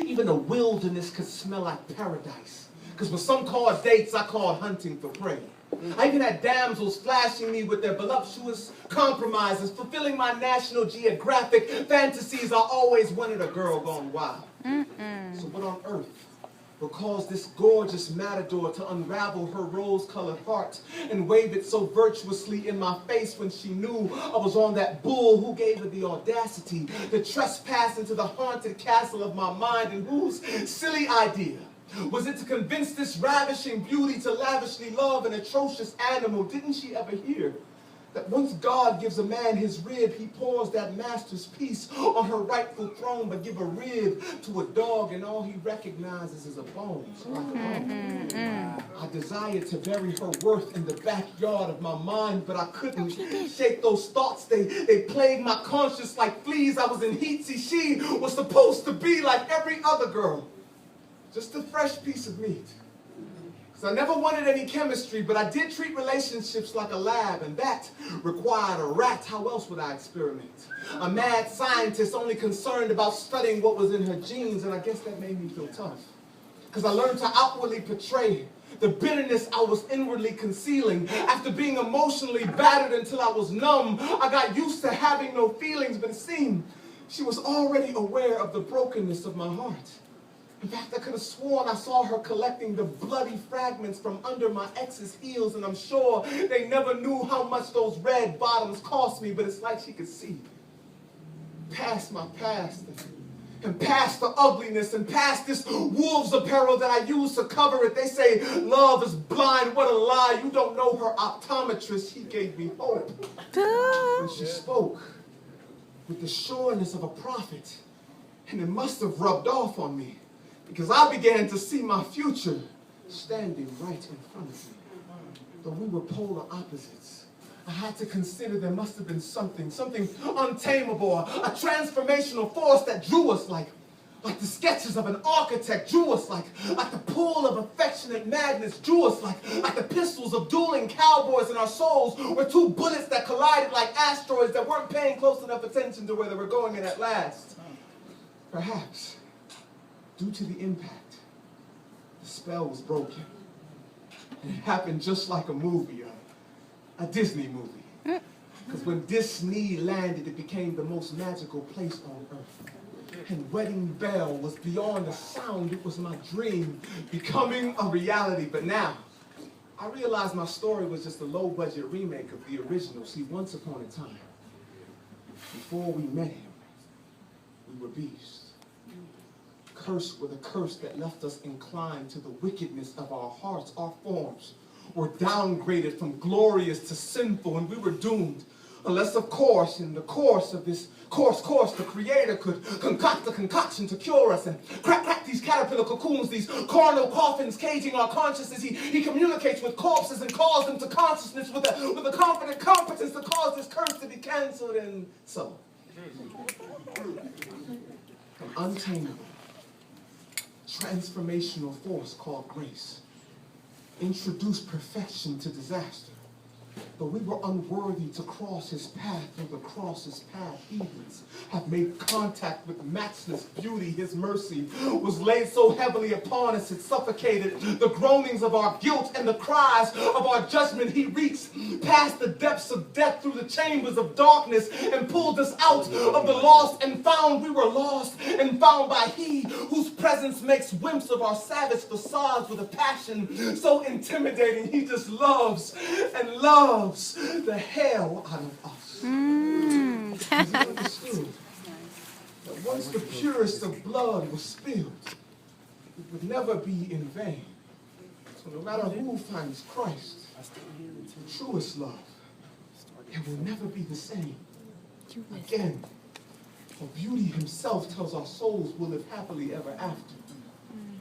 Even a wilderness could smell like paradise. Because when some called dates, I called hunting for prey. I even had damsels flashing me with their voluptuous compromises, fulfilling my National Geographic fantasies. I always wanted a girl gone wild. So what on earth will cause this gorgeous matador to unravel her rose-colored heart and wave it so virtuously in my face when she knew I was on that bull? Who gave her the audacity to trespass into the haunted castle of my mind, and whose silly idea was it to convince this ravishing beauty to lavishly love an atrocious animal? Didn't she ever hear that once God gives a man his rib, he pours that master's piece on her rightful throne? But give a rib to a dog and all he recognizes is a bone. So like a bone. I desired to bury her worth in the backyard of my mind, but I couldn't shake those thoughts. They plagued my conscience like fleas. I was in heat. See, she was supposed to be like every other girl. Just a fresh piece of meat. Because I never wanted any chemistry, but I did treat relationships like a lab, and that required a rat. How else would I experiment? A mad scientist only concerned about studying what was in her genes, and I guess that made me feel tough. Because I learned to outwardly portray the bitterness I was inwardly concealing. After being emotionally battered until I was numb, I got used to having no feelings, but it seemed she was already aware of the brokenness of my heart. In fact, I could have sworn I saw her collecting the bloody fragments from under my ex's heels, and I'm sure they never knew how much those red bottoms cost me, but it's like she could see past my past and past the ugliness and past this wolf's apparel that I use to cover it. They say love is blind. What a lie. You don't know her optometrist. He gave me hope when she spoke with the sureness of a prophet, and it must have rubbed off on me, because I began to see my future standing right in front of me. Though we were polar opposites, I had to consider there must have been something untamable, a transformational force that drew us like the sketches of an architect drew us, like the pool of affectionate madness drew us, like the pistols of dueling cowboys, and our souls were two bullets that collided like asteroids that weren't paying close enough attention to where they were going in at last. Perhaps due to the impact, the spell was broken. And it happened just like a movie, a Disney movie. Because when Disney landed, it became the most magical place on earth. And Wedding Bell was beyond a sound. It was my dream becoming a reality. But now, I realized my story was just a low-budget remake of the original. See, once upon a time, before we met him, we were beasts. Cursed with a curse that left us inclined to the wickedness of our hearts. Our forms were downgraded from glorious to sinful, and we were doomed. Unless, of course, in the course of this course, the Creator could concoct a concoction to cure us and crack these caterpillar cocoons, these carnal coffins caging our consciousness. He communicates with corpses and calls them to consciousness with a confident competence to cause this curse to be canceled, and so an untamable, transformational force called grace introduced perfection to disaster. But we were unworthy to cross his path. Through the cross's path, heathens have made contact with matchless beauty. His mercy was laid so heavily upon us, it suffocated the groanings of our guilt and the cries of our judgment. He reached past the depths of death through the chambers of darkness and pulled us out of the lost and found. We were lost and found by he whose presence makes wimps of our savage facades with a passion so intimidating. He just loves and loves the hell out of us. Because he understood that once the purest of blood was spilled, it would never be in vain. So no matter who finds Christ, the truest love, it will never be the same again. For beauty himself tells our souls will live happily ever after.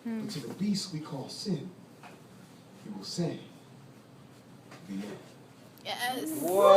But to the beast we call sin, he will say, the end. Yes. Whoa.